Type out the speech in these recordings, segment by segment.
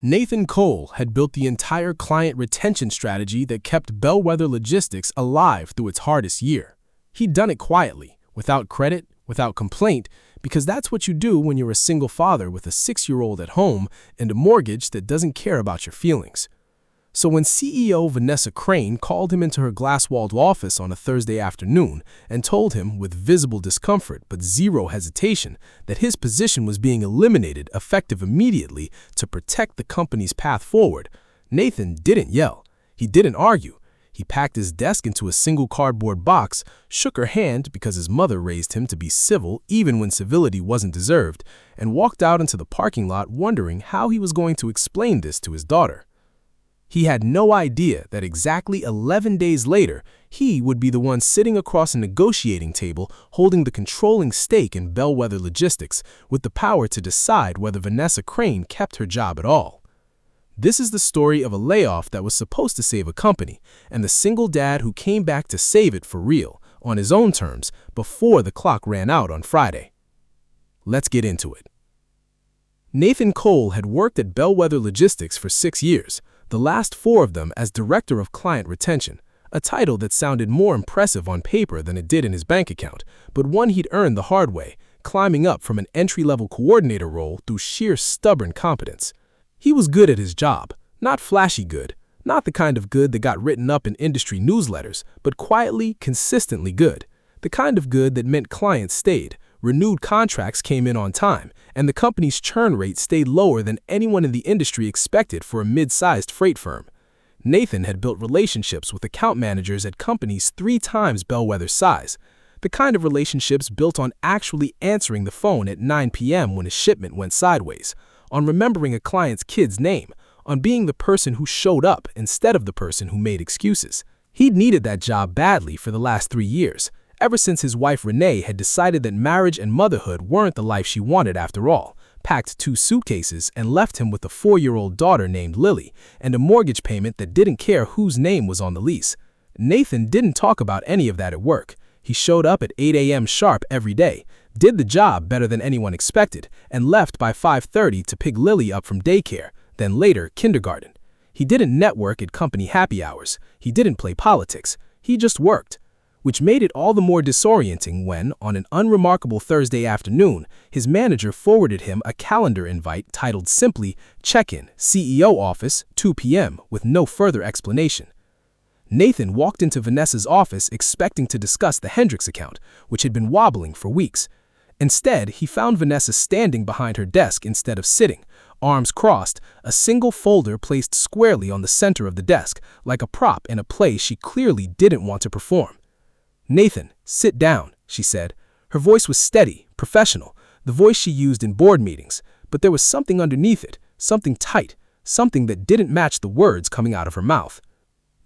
Nathan Cole had built the entire client retention strategy that kept Bellwether Logistics alive through its hardest year. He'd done it quietly, without credit, without complaint, because that's what you do when you're a single father with a 6-year-old at home and a mortgage that doesn't care about your feelings. So when CEO Vanessa Crane called him into her glass-walled office on a Thursday afternoon and told him, with visible discomfort but zero hesitation, that his position was being eliminated effective immediately to protect the company's path forward, Nathan didn't yell. He didn't argue. He packed his desk into a single cardboard box, shook her hand because his mother raised him to be civil even when civility wasn't deserved, and walked out into the parking lot wondering how he was going to explain this to his daughter. He had no idea that exactly 11 days later, he would be the one sitting across a negotiating table holding the controlling stake in Bellwether Logistics with the power to decide whether Vanessa Crane kept her job at all. This is the story of a layoff that was supposed to save a company, and the single dad who came back to save it for real, on his own terms, before the clock ran out on Friday. Let's get into it. Nathan Cole had worked at Bellwether Logistics for 6 years, the last 4 of them as Director of Client Retention, a title that sounded more impressive on paper than it did in his bank account, but one he'd earned the hard way, climbing up from an entry-level coordinator role through sheer stubborn competence. He was good at his job, not flashy good, not the kind of good that got written up in industry newsletters, but quietly, consistently good, the kind of good that meant clients stayed, renewed contracts came in on time, and the company's churn rate stayed lower than anyone in the industry expected for a mid-sized freight firm. Nathan had built relationships with account managers at companies 3 times Bellwether's size, the kind of relationships built on actually answering the phone at 9 p.m. when a shipment went sideways, on remembering a client's kid's name, on being the person who showed up instead of the person who made excuses. He'd needed that job badly for the last 3 years, ever since his wife Renee had decided that marriage and motherhood weren't the life she wanted after all, packed 2 suitcases and left him with a 4-year-old daughter named Lily and a mortgage payment that didn't care whose name was on the lease. Nathan didn't talk about any of that at work. He showed up at 8 a.m. sharp every day, did the job better than anyone expected, and left by 5:30 to pick Lily up from daycare, then later kindergarten. He didn't network at company happy hours. He didn't play politics. He just worked, which made it all the more disorienting when, on an unremarkable Thursday afternoon, his manager forwarded him a calendar invite titled simply, "Check-in, CEO Office, 2 p.m., with no further explanation. Nathan walked into Vanessa's office expecting to discuss the Hendricks account, which had been wobbling for weeks. Instead, he found Vanessa standing behind her desk instead of sitting, arms crossed, a single folder placed squarely on the center of the desk, like a prop in a play she clearly didn't want to perform. "Nathan, sit down," she said. Her voice was steady, professional, the voice she used in board meetings, but there was something underneath it, something tight, something that didn't match the words coming out of her mouth.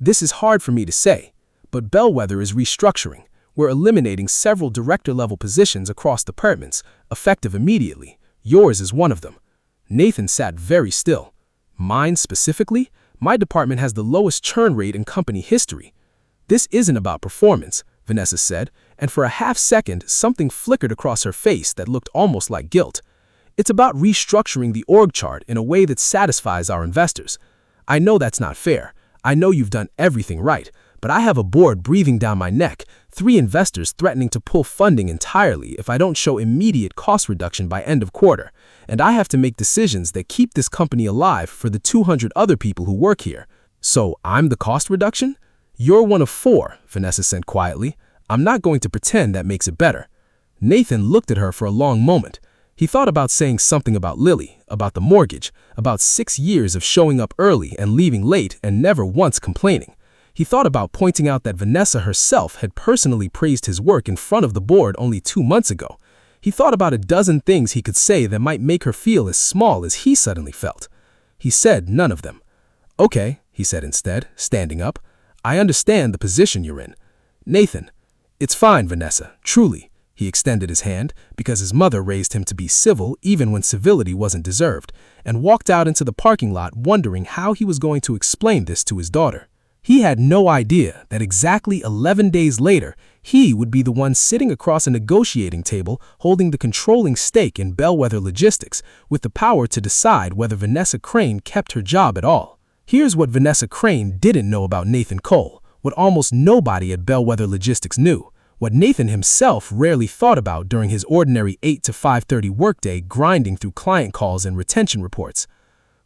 "This is hard for me to say, but Bellwether is restructuring. We're eliminating several director-level positions across departments, effective immediately. Yours is one of them." Nathan sat very still. "Mine specifically? My department has the lowest churn rate in company history." "This isn't about performance," Vanessa said, and for a half-second something flickered across her face that looked almost like guilt. "It's about restructuring the org chart in a way that satisfies our investors. I know that's not fair. I know you've done everything right, but I have a board breathing down my neck, 3 investors threatening to pull funding entirely if I don't show immediate cost reduction by end of quarter, and I have to make decisions that keep this company alive for the 200 other people who work here. So I'm the cost reduction? You're one of 4, Vanessa said quietly. I'm not going to pretend that makes it better." Nathan looked at her for a long moment. He thought about saying something about Lily, about the mortgage, about 6 years of showing up early and leaving late and never once complaining. He thought about pointing out that Vanessa herself had personally praised his work in front of the board only 2 months ago. He thought about a dozen things he could say that might make her feel as small as he suddenly felt. He said none of them. "Okay," he said instead, standing up. "I understand the position you're in." "Nathan, it's fine, Vanessa, truly." He extended his hand, because his mother raised him to be civil even when civility wasn't deserved, and walked out into the parking lot wondering how he was going to explain this to his daughter. He had no idea that exactly 11 days later, he would be the one sitting across a negotiating table holding the controlling stake in Bellwether Logistics, with the power to decide whether Vanessa Crane kept her job at all. Here's what Vanessa Crane didn't know about Nathan Cole, what almost nobody at Bellwether Logistics knew, what Nathan himself rarely thought about during his ordinary 8 to 5:30 workday grinding through client calls and retention reports.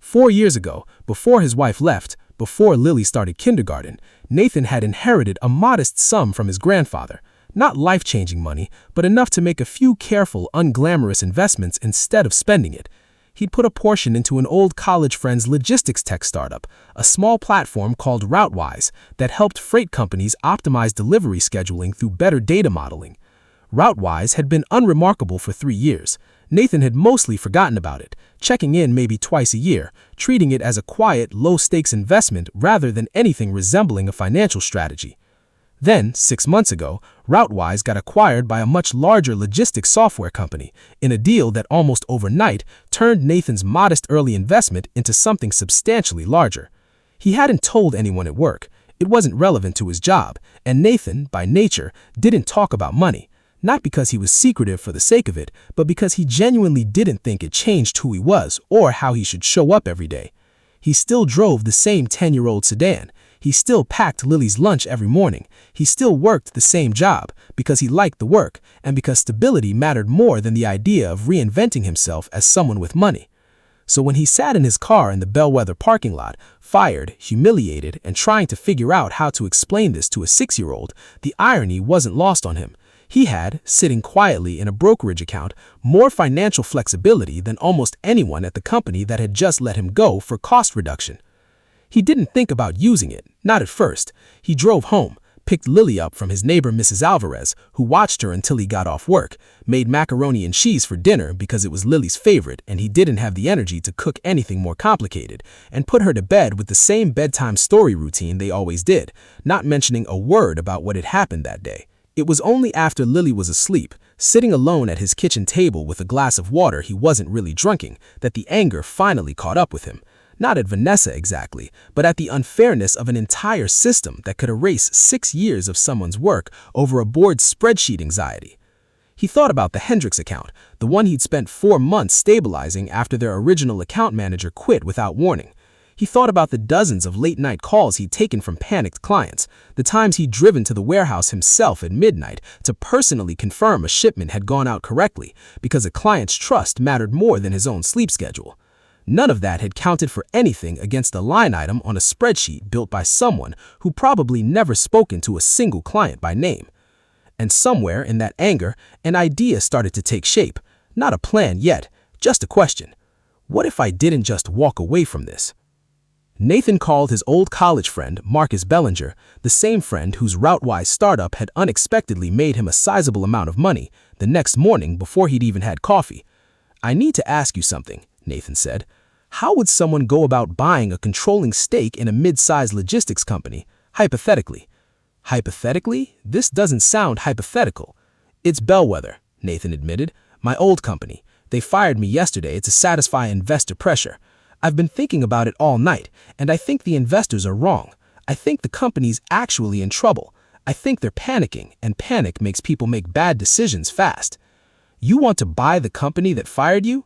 4 years ago, before his wife left, before Lily started kindergarten, Nathan had inherited a modest sum from his grandfather. Not life-changing money, but enough to make a few careful, unglamorous investments instead of spending it. He'd put a portion into an old college friend's logistics tech startup, a small platform called Routewise that helped freight companies optimize delivery scheduling through better data modeling. Routewise had been unremarkable for 3 years. Nathan had mostly forgotten about it, checking in maybe twice a year, treating it as a quiet, low-stakes investment rather than anything resembling a financial strategy. Then, 6 months ago, Routewise got acquired by a much larger logistics software company in a deal that almost overnight turned Nathan's modest early investment into something substantially larger. He hadn't told anyone at work. It wasn't relevant to his job, and Nathan, by nature, didn't talk about money. Not because he was secretive for the sake of it, but because he genuinely didn't think it changed who he was or how he should show up every day. He still drove the same 10-year-old sedan. He still packed Lily's lunch every morning. He still worked the same job because he liked the work and because stability mattered more than the idea of reinventing himself as someone with money. So when he sat in his car in the Bellwether parking lot, fired, humiliated, and trying to figure out how to explain this to a 6-year-old, the irony wasn't lost on him. He had, sitting quietly in a brokerage account, more financial flexibility than almost anyone at the company that had just let him go for cost reduction. He didn't think about using it, not at first. He drove home, picked Lily up from his neighbor Mrs. Alvarez, who watched her until he got off work, made macaroni and cheese for dinner because it was Lily's favorite and he didn't have the energy to cook anything more complicated, and put her to bed with the same bedtime story routine they always did, not mentioning a word about what had happened that day. It was only after Lily was asleep, sitting alone at his kitchen table with a glass of water he wasn't really drinking, that the anger finally caught up with him. Not at Vanessa exactly, but at the unfairness of an entire system that could erase 6 years of someone's work over a board spreadsheet anxiety. He thought about the Hendricks account, the one he'd spent 4 months stabilizing after their original account manager quit without warning. He thought about the dozens of late-night calls he'd taken from panicked clients, the times he'd driven to the warehouse himself at midnight to personally confirm a shipment had gone out correctly because a client's trust mattered more than his own sleep schedule. None of that had counted for anything against a line item on a spreadsheet built by someone who probably never spoken to a single client by name. And somewhere in that anger, an idea started to take shape. Not a plan yet, just a question. What if I didn't just walk away from this? Nathan called his old college friend, Marcus Bellinger, the same friend whose Routewise startup had unexpectedly made him a sizable amount of money, the next morning before he'd even had coffee. "I need to ask you something," Nathan said. "How would someone go about buying a controlling stake in a mid-sized logistics company, hypothetically?" "Hypothetically? This doesn't sound hypothetical." "It's Bellwether," Nathan admitted. "My old company. They fired me yesterday to satisfy investor pressure. I've been thinking about it all night, and I think the investors are wrong. I think the company's actually in trouble. I think they're panicking, and panic makes people make bad decisions fast." "You want to buy the company that fired you?"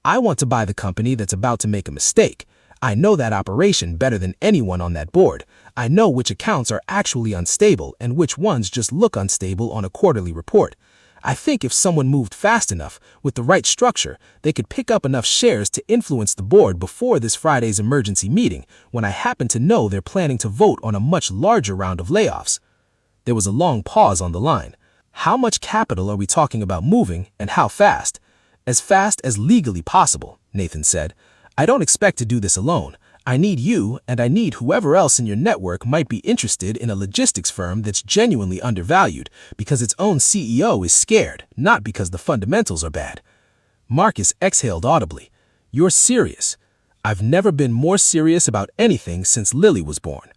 "I want to buy the company that's about to make a mistake. I know that operation better than anyone on that board. I know which accounts are actually unstable and which ones just look unstable on a quarterly report. I think if someone moved fast enough, with the right structure, they could pick up enough shares to influence the board before this Friday's emergency meeting, when I happen to know they're planning to vote on a much larger round of layoffs." There was a long pause on the line. "How much capital are we talking about moving, and how fast?" "As fast as legally possible," Nathan said. "I don't expect to do this alone. I need you, and I need whoever else in your network might be interested in a logistics firm that's genuinely undervalued because its own CEO is scared, not because the fundamentals are bad." Marcus exhaled audibly. "You're serious." "I've never been more serious about anything since Lily was born."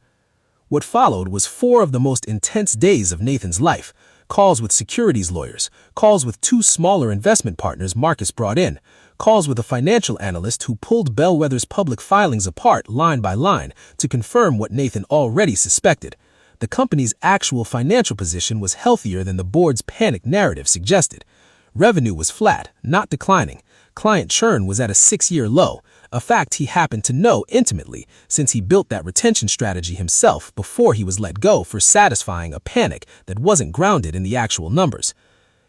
What followed was 4 of the most intense days of Nathan's life. Calls with securities lawyers, calls with 2 smaller investment partners Marcus brought in, calls with a financial analyst who pulled Bellwether's public filings apart line by line to confirm what Nathan already suspected. The company's actual financial position was healthier than the board's panic narrative suggested. Revenue was flat, not declining. Client churn was at a 6-year low, a fact he happened to know intimately since he built that retention strategy himself before he was let go for satisfying a panic that wasn't grounded in the actual numbers.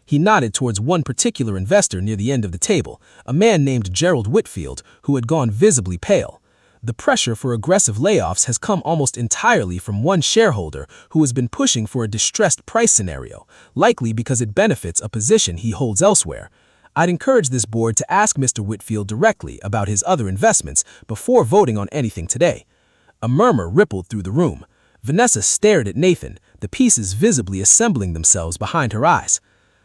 He nodded towards one particular investor near the end of the table, a man named Gerald Whitfield, who had gone visibly pale. The pressure for aggressive layoffs has come almost entirely from one shareholder who has been pushing for a distressed price scenario, likely because it benefits a position he holds elsewhere. I'd encourage this board to ask Mr. Whitfield directly about his other investments before voting on anything today. A murmur rippled through the room. Vanessa stared at Nathan, the pieces visibly assembling themselves behind her eyes.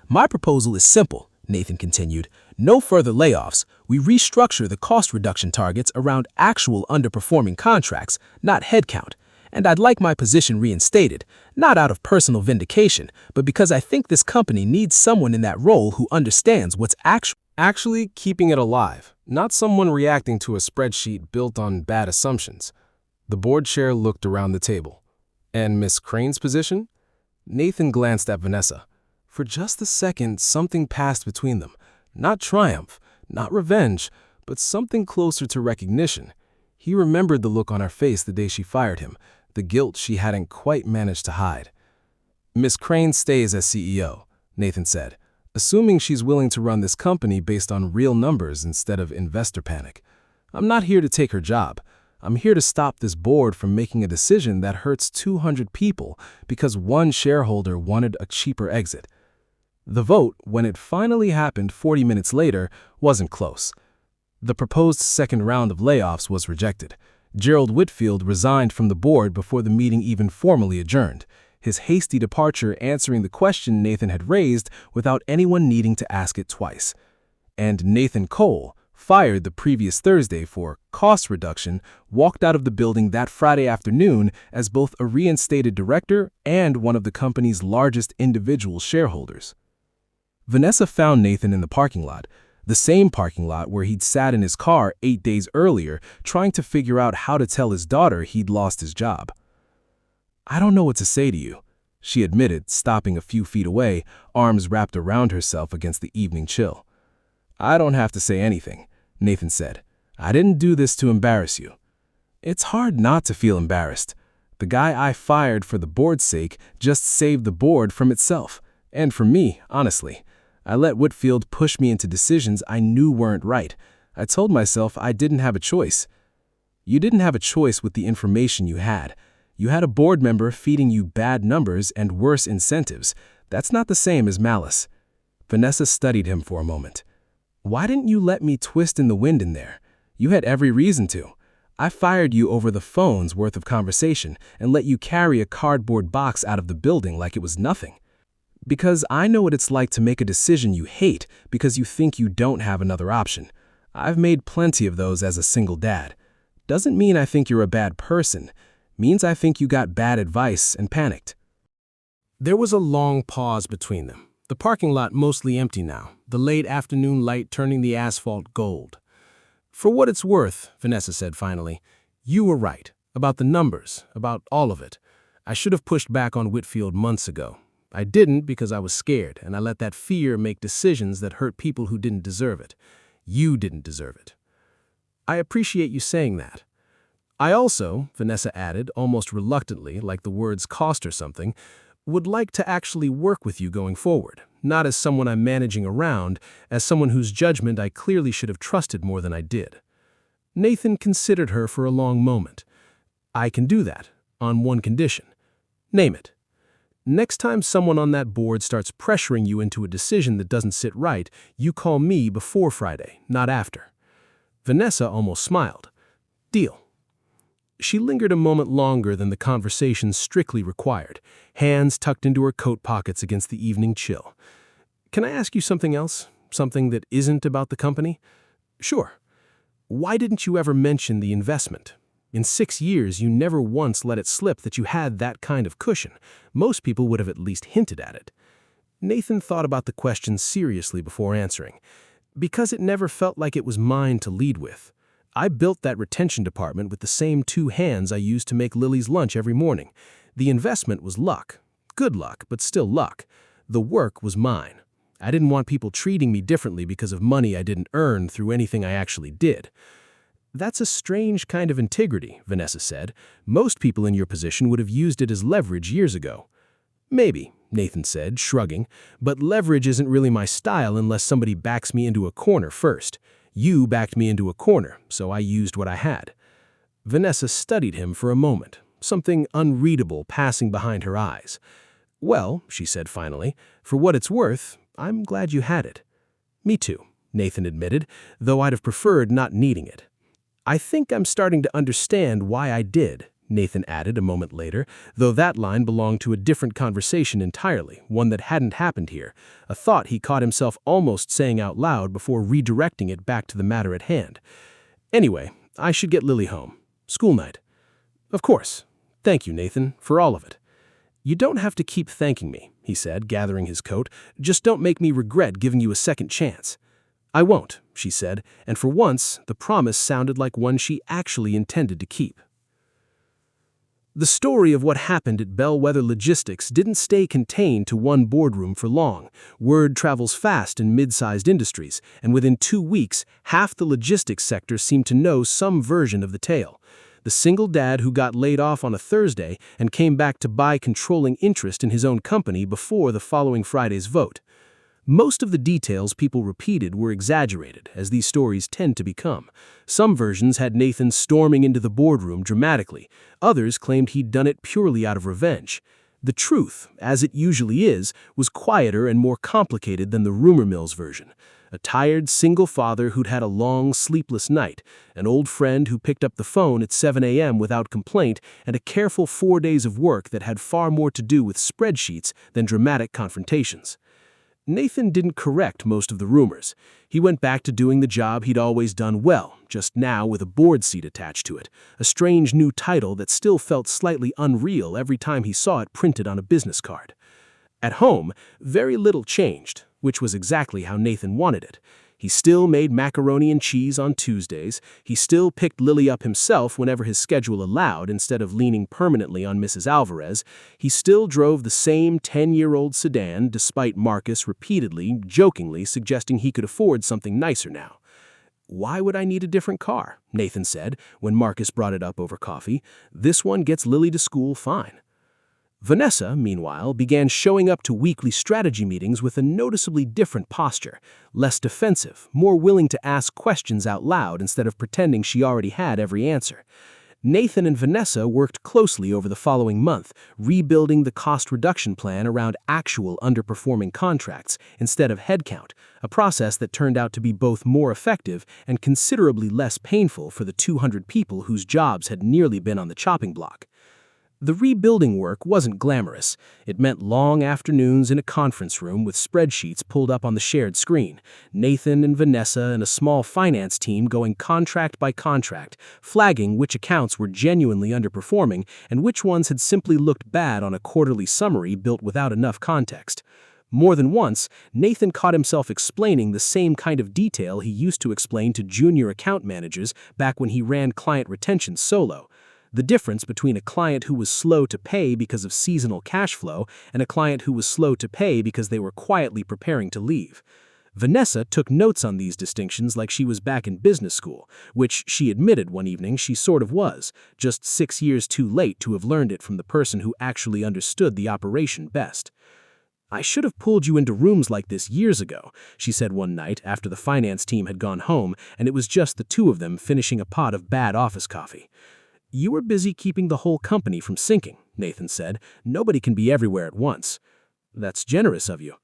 My proposal is simple, Nathan continued. No further layoffs. We restructure the cost reduction targets around actual underperforming contracts, not headcount. And I'd like my position reinstated, not out of personal vindication, but because I think this company needs someone in that role who understands what's actually keeping it alive, not someone reacting to a spreadsheet built on bad assumptions. The board chair looked around the table. And Miss Crane's position? Nathan glanced at Vanessa. For just a second, something passed between them. Not triumph, not revenge, but something closer to recognition. He remembered the look on her face the day she fired him, the guilt she hadn't quite managed to hide. Miss Crane stays as CEO, Nathan said, assuming she's willing to run this company based on real numbers instead of investor panic. I'm not here to take her job. I'm here to stop this board from making a decision that hurts 200 people because one shareholder wanted a cheaper exit. The vote, when it finally happened 40 minutes later, wasn't close. The proposed second round of layoffs was rejected. Gerald Whitfield resigned from the board before the meeting even formally adjourned, his hasty departure answering the question Nathan had raised without anyone needing to ask it twice. And Nathan Cole, fired the previous Thursday for cost reduction, walked out of the building that Friday afternoon as both a reinstated director and one of the company's largest individual shareholders. Vanessa found Nathan in the parking lot, the same parking lot where he'd sat in his car 8 days earlier trying to figure out how to tell his daughter he'd lost his job. I don't know what to say to you, she admitted, stopping a few feet away, arms wrapped around herself against the evening chill. I don't have to say anything, Nathan said. I didn't do this to embarrass you. It's hard not to feel embarrassed. The guy I fired for the board's sake just saved the board from itself. And for me, honestly. I let Whitfield push me into decisions I knew weren't right. I told myself I didn't have a choice. You didn't have a choice with the information you had. You had a board member feeding you bad numbers and worse incentives. That's not the same as malice. Vanessa studied him for a moment. Why didn't you let me twist in the wind in there? You had every reason to. I fired you over the phone's worth of conversation and let you carry a cardboard box out of the building like it was nothing. Because I know what it's like to make a decision you hate because you think you don't have another option. I've made plenty of those as a single dad. Doesn't mean I think you're a bad person. Means I think you got bad advice and panicked. There was a long pause between them, the parking lot mostly empty now, the late afternoon light turning the asphalt gold. For what it's worth, Vanessa said finally, you were right, about the numbers, about all of it. I should have pushed back on Whitfield months ago. I didn't because I was scared, and I let that fear make decisions that hurt people who didn't deserve it. You didn't deserve it. I appreciate you saying that. I also, Vanessa added, almost reluctantly, like the words cost her something, would like to actually work with you going forward, not as someone I'm managing around, as someone whose judgment I clearly should have trusted more than I did. Nathan considered her for a long moment. I can do that, on one condition. Name it. Next time someone on that board starts pressuring you into a decision that doesn't sit right, you call me before Friday, not after. Vanessa almost smiled. Deal. She lingered a moment longer than the conversation strictly required, hands tucked into her coat pockets against the evening chill. Can I ask you something else? Something that isn't about the company? Sure. Why didn't you ever mention the investment? In 6 years, you never once let it slip that you had that kind of cushion. Most people would have at least hinted at it. Nathan thought about the question seriously before answering. Because it never felt like it was mine to lead with. I built that retention department with the same 2 hands I used to make Lily's lunch every morning. The investment was luck. Good luck, but still luck. The work was mine. I didn't want people treating me differently because of money I didn't earn through anything I actually did. That's a strange kind of integrity, Vanessa said. Most people in your position would have used it as leverage years ago. Maybe, Nathan said, shrugging, but leverage isn't really my style unless somebody backs me into a corner first. You backed me into a corner, so I used what I had. Vanessa studied him for a moment, something unreadable passing behind her eyes. Well, she said finally, for what it's worth, I'm glad you had it. Me too, Nathan admitted, though I'd have preferred not needing it. I think I'm starting to understand why I did, Nathan added a moment later, though that line belonged to a different conversation entirely, one that hadn't happened here, a thought he caught himself almost saying out loud before redirecting it back to the matter at hand. Anyway, I should get Lily home. School night. Of course. Thank you, Nathan, for all of it. You don't have to keep thanking me, he said, gathering his coat. Just don't make me regret giving you a second chance. I won't, she said, and for once, the promise sounded like one she actually intended to keep. The story of what happened at Bellwether Logistics didn't stay contained to one boardroom for long. Word travels fast in mid-sized industries, and within 2 weeks, half the logistics sector seemed to know some version of the tale. The single dad who got laid off on a Thursday and came back to buy controlling interest in his own company before the following Friday's vote. Most of the details people repeated were exaggerated, as these stories tend to become. Some versions had Nathan storming into the boardroom dramatically. Others claimed he'd done it purely out of revenge. The truth, as it usually is, was quieter and more complicated than the rumor mill's version. A tired single father who'd had a long, sleepless night, an old friend who picked up the phone at 7 a.m. without complaint, and a careful 4 days of work that had far more to do with spreadsheets than dramatic confrontations. Nathan didn't correct most of the rumors. He went back to doing the job he'd always done well, just now with a board seat attached to it, a strange new title that still felt slightly unreal every time he saw it printed on a business card. At home, very little changed, which was exactly how Nathan wanted it. He still made macaroni and cheese on Tuesdays. He still picked Lily up himself whenever his schedule allowed instead of leaning permanently on Mrs. Alvarez. He still drove the same 10-year-old sedan despite Marcus repeatedly, jokingly suggesting he could afford something nicer now. Why would I need a different car? Nathan said when Marcus brought it up over coffee. This one gets Lily to school fine. Vanessa, meanwhile, began showing up to weekly strategy meetings with a noticeably different posture, less defensive, more willing to ask questions out loud instead of pretending she already had every answer. Nathan and Vanessa worked closely over the following month, rebuilding the cost reduction plan around actual underperforming contracts instead of headcount, a process that turned out to be both more effective and considerably less painful for the 200 people whose jobs had nearly been on the chopping block. The rebuilding work wasn't glamorous. It meant long afternoons in a conference room with spreadsheets pulled up on the shared screen. Nathan and Vanessa and a small finance team going contract by contract, flagging which accounts were genuinely underperforming and which ones had simply looked bad on a quarterly summary built without enough context. More than once, Nathan caught himself explaining the same kind of detail he used to explain to junior account managers back when he ran client retention solo. The difference between a client who was slow to pay because of seasonal cash flow and a client who was slow to pay because they were quietly preparing to leave. Vanessa took notes on these distinctions like she was back in business school, which she admitted one evening she sort of was, just 6 years too late to have learned it from the person who actually understood the operation best. I should have pulled you into rooms like this years ago, she said one night after the finance team had gone home and it was just the two of them finishing a pot of bad office coffee. You were busy keeping the whole company from sinking, Nathan said. Nobody can be everywhere at once. That's generous of you.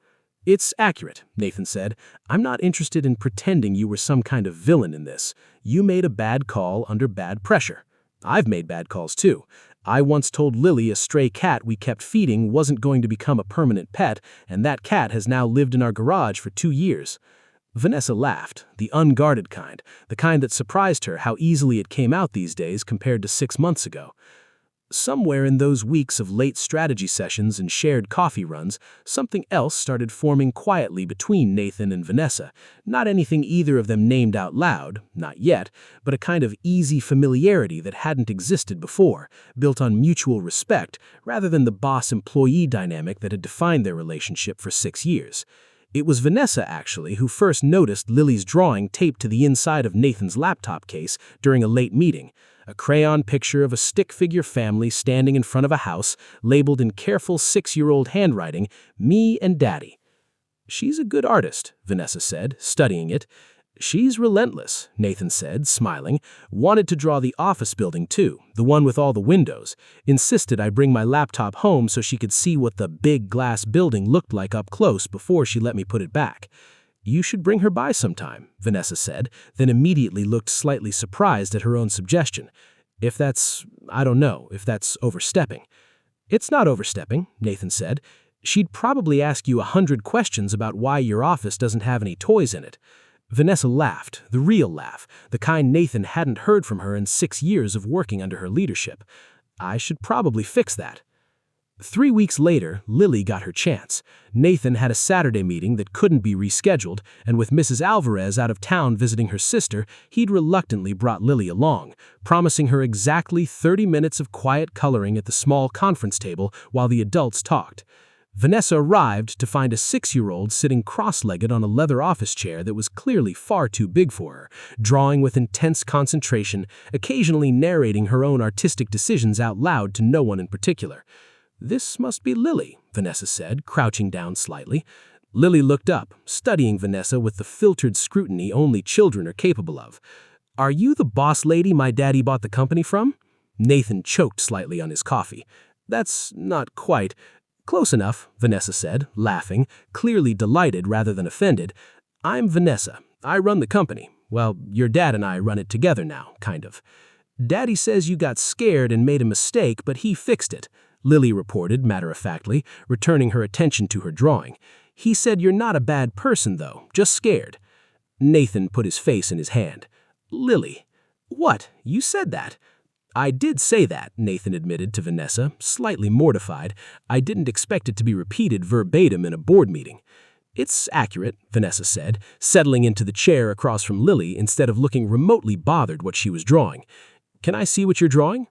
It's accurate, Nathan said. I'm not interested in pretending you were some kind of villain in this. You made a bad call under bad pressure. I've made bad calls too. I once told Lily a stray cat we kept feeding wasn't going to become a permanent pet, and that cat has now lived in our garage for 2 years. Vanessa laughed, the unguarded kind, the kind that surprised her how easily it came out these days compared to 6 months ago. Somewhere in those weeks of late strategy sessions and shared coffee runs, something else started forming quietly between Nathan and Vanessa. Not anything either of them named out loud, not yet, but a kind of easy familiarity that hadn't existed before, built on mutual respect rather than the boss-employee dynamic that had defined their relationship for 6 years. It was Vanessa, actually, who first noticed Lily's drawing taped to the inside of Nathan's laptop case during a late meeting. A crayon picture of a stick-figure family standing in front of a house, labeled in careful 6-year-old handwriting, "Me and Daddy." "She's a good artist," Vanessa said, studying it. "She's relentless," Nathan said, smiling. "Wanted to draw the office building, too, the one with all the windows. Insisted I bring my laptop home so she could see what the big glass building looked like up close before she let me put it back." "You should bring her by sometime," Vanessa said, then immediately looked slightly surprised at her own suggestion. I don't know, if that's overstepping." "It's not overstepping," Nathan said. "She'd probably ask you 100 questions about why your office doesn't have any toys in it." Vanessa laughed, the real laugh, the kind Nathan hadn't heard from her in 6 years of working under her leadership. "I should probably fix that." 3 weeks later, Lily got her chance. Nathan had a Saturday meeting that couldn't be rescheduled, and with Mrs. Alvarez out of town visiting her sister, he'd reluctantly brought Lily along, promising her exactly 30 minutes of quiet coloring at the small conference table while the adults talked. Vanessa arrived to find a 6-year-old sitting cross-legged on a leather office chair that was clearly far too big for her, drawing with intense concentration, occasionally narrating her own artistic decisions out loud to no one in particular. "This must be Lily," Vanessa said, crouching down slightly. Lily looked up, studying Vanessa with the filtered scrutiny only children are capable of. "Are you the boss lady my daddy bought the company from?" Nathan choked slightly on his coffee. "That's not quite." "Close enough," Vanessa said, laughing, clearly delighted rather than offended. "I'm Vanessa. I run the company. Well, your dad and I run it together now, kind of." "Daddy says you got scared and made a mistake, but he fixed it," Lily reported matter-of-factly, returning her attention to her drawing. "He said you're not a bad person, though, just scared." Nathan put his face in his hand. "Lily, what? You said that?" "I did say that," Nathan admitted to Vanessa, slightly mortified. "I didn't expect it to be repeated verbatim in a board meeting." "It's accurate," Vanessa said, settling into the chair across from Lily instead of looking remotely bothered what she was drawing. "Can I see what you're drawing?"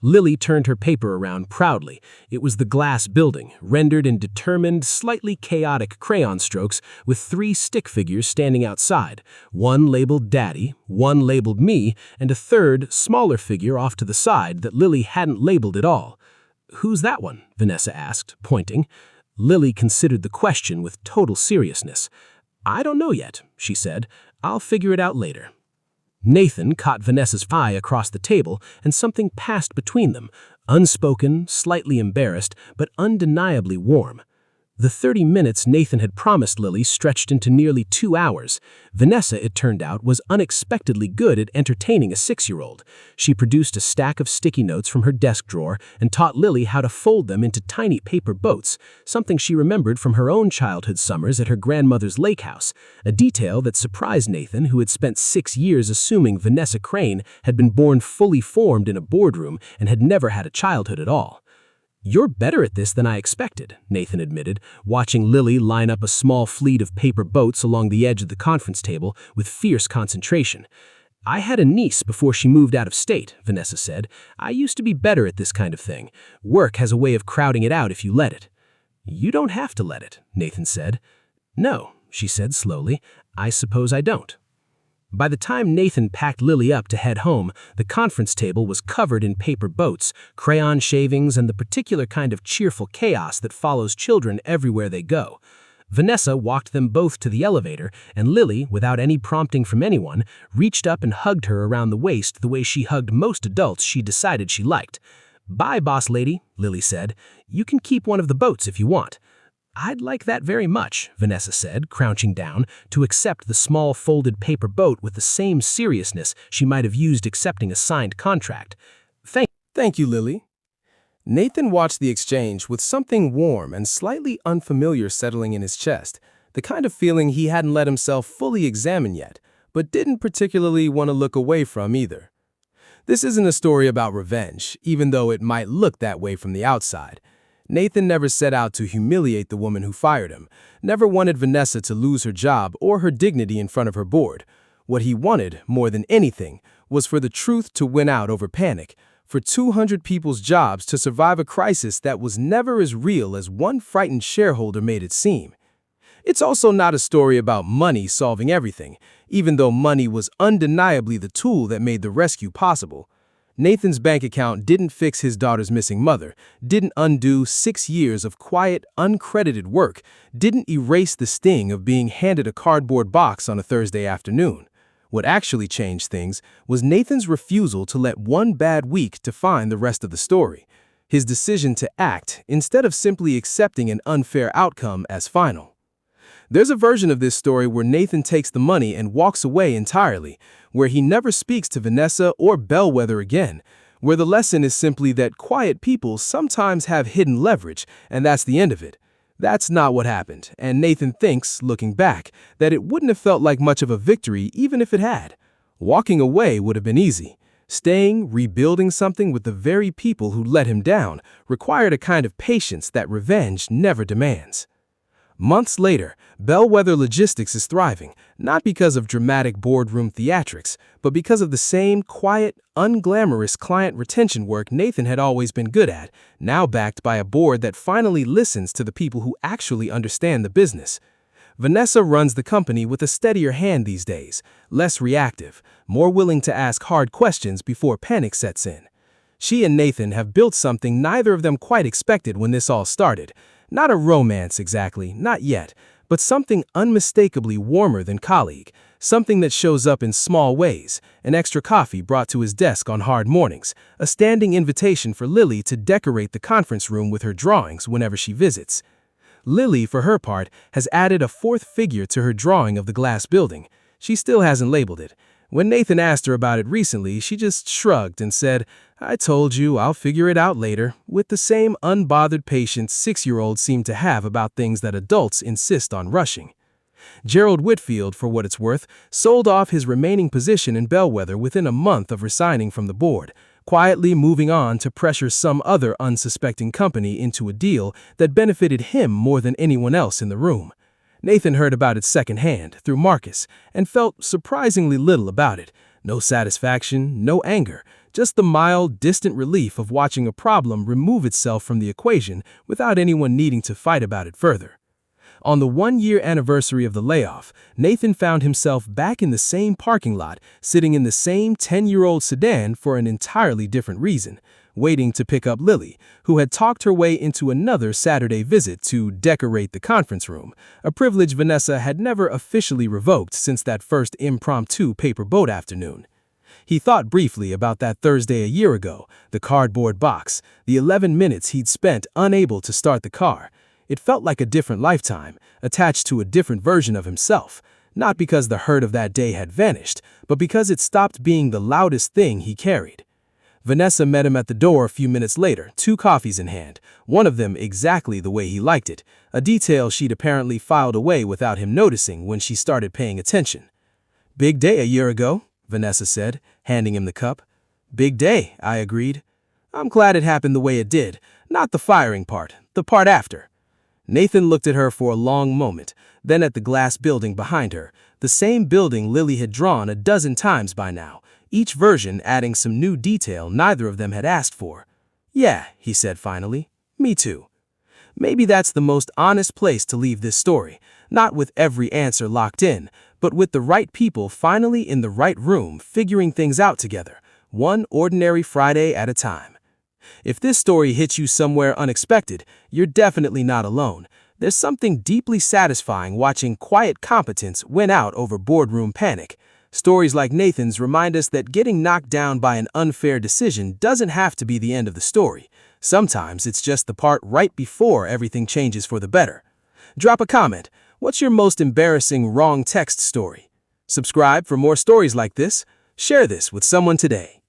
Lily turned her paper around proudly. It was the glass building, rendered in determined, slightly chaotic crayon strokes with 3 stick figures standing outside, one labeled Daddy, one labeled Me, and a third, smaller figure off to the side that Lily hadn't labeled at all. "Who's that one?" Vanessa asked, pointing. Lily considered the question with total seriousness. "I don't know yet," she said. "I'll figure it out later." Nathan caught Vanessa's eye across the table, and something passed between them, unspoken, slightly embarrassed, but undeniably warm. The 30 minutes Nathan had promised Lily stretched into nearly 2 hours. Vanessa, it turned out, was unexpectedly good at entertaining a 6-year-old. She produced a stack of sticky notes from her desk drawer and taught Lily how to fold them into tiny paper boats, something she remembered from her own childhood summers at her grandmother's lake house, a detail that surprised Nathan, who had spent 6 years assuming Vanessa Crane had been born fully formed in a boardroom and had never had a childhood at all. "You're better at this than I expected," Nathan admitted, watching Lily line up a small fleet of paper boats along the edge of the conference table with fierce concentration. "I had a niece before she moved out of state," Vanessa said. "I used to be better at this kind of thing. Work has a way of crowding it out if you let it." "You don't have to let it," Nathan said. "No," she said slowly. "I suppose I don't." By the time Nathan packed Lily up to head home, the conference table was covered in paper boats, crayon shavings, and the particular kind of cheerful chaos that follows children everywhere they go. Vanessa walked them both to the elevator, and Lily, without any prompting from anyone, reached up and hugged her around the waist the way she hugged most adults she decided she liked. "Bye, boss lady," Lily said. "You can keep one of the boats if you want." "I'd like that very much," Vanessa said, crouching down, to accept the small folded paper boat with the same seriousness she might have used accepting a signed contract. Thank you, Lily." Nathan watched the exchange with something warm and slightly unfamiliar settling in his chest, the kind of feeling he hadn't let himself fully examine yet, but didn't particularly want to look away from either. This isn't a story about revenge, even though it might look that way from the outside. Nathan never set out to humiliate the woman who fired him, never wanted Vanessa to lose her job or her dignity in front of her board. What he wanted, more than anything, was for the truth to win out over panic, for 200 people's jobs to survive a crisis that was never as real as one frightened shareholder made it seem. It's also not a story about money solving everything, even though money was undeniably the tool that made the rescue possible. Nathan's bank account didn't fix his daughter's missing mother, didn't undo 6 years of quiet, uncredited work, didn't erase the sting of being handed a cardboard box on a Thursday afternoon. What actually changed things was Nathan's refusal to let one bad week define the rest of the story. His decision to act instead of simply accepting an unfair outcome as final. There's a version of this story where Nathan takes the money and walks away entirely, where he never speaks to Vanessa or Bellwether again, where the lesson is simply that quiet people sometimes have hidden leverage, and that's the end of it. That's not what happened, and Nathan thinks, looking back, that it wouldn't have felt like much of a victory even if it had. Walking away would have been easy. Staying, rebuilding something with the very people who let him down, required a kind of patience that revenge never demands. Months later, Bellwether Logistics is thriving, not because of dramatic boardroom theatrics, but because of the same quiet, unglamorous client retention work Nathan had always been good at, now backed by a board that finally listens to the people who actually understand the business. Vanessa runs the company with a steadier hand these days, less reactive, more willing to ask hard questions before panic sets in. She and Nathan have built something neither of them quite expected when this all started. Not a romance exactly, not yet, but something unmistakably warmer than colleague, something that shows up in small ways, an extra coffee brought to his desk on hard mornings, a standing invitation for Lily to decorate the conference room with her drawings whenever she visits. Lily, for her part, has added a fourth figure to her drawing of the glass building. She still hasn't labeled it. When Nathan asked her about it recently, she just shrugged and said, "I told you, I'll figure it out later," with the same unbothered patience 6-year-olds seem to have about things that adults insist on rushing. Gerald Whitfield, for what it's worth, sold off his remaining position in Bellwether within a month of resigning from the board, quietly moving on to pressure some other unsuspecting company into a deal that benefited him more than anyone else in the room. Nathan heard about it secondhand, through Marcus, and felt surprisingly little about it. No satisfaction, no anger, just the mild, distant relief of watching a problem remove itself from the equation without anyone needing to fight about it further. On the 1-year anniversary of the layoff, Nathan found himself back in the same parking lot, sitting in the same 10-year-old sedan for an entirely different reason, waiting to pick up Lily, who had talked her way into another Saturday visit to decorate the conference room, a privilege Vanessa had never officially revoked since that first impromptu paper boat afternoon. He thought briefly about that Thursday a year ago, the cardboard box, the 11 minutes he'd spent unable to start the car. It felt like a different lifetime, attached to a different version of himself, not because the hurt of that day had vanished, but because it stopped being the loudest thing he carried. Vanessa met him at the door a few minutes later, 2 coffees in hand, one of them exactly the way he liked it, a detail she'd apparently filed away without him noticing when she started paying attention. "Big day a year ago," Vanessa said, handing him the cup. "Big day," I agreed. "I'm glad it happened the way it did, not the firing part, the part after." Nathan looked at her for a long moment, then at the glass building behind her, the same building Lily had drawn a dozen times by now, each version adding some new detail neither of them had asked for. "Yeah," he said finally, "me too." Maybe that's the most honest place to leave this story, not with every answer locked in, but with the right people finally in the right room figuring things out together, one ordinary Friday at a time. If this story hits you somewhere unexpected, you're definitely not alone. There's something deeply satisfying watching quiet competence win out over boardroom panic. Stories like Nathan's remind us that getting knocked down by an unfair decision doesn't have to be the end of the story. Sometimes it's just the part right before everything changes for the better. Drop a comment. What's your most embarrassing wrong text story? Subscribe for more stories like this. Share this with someone today.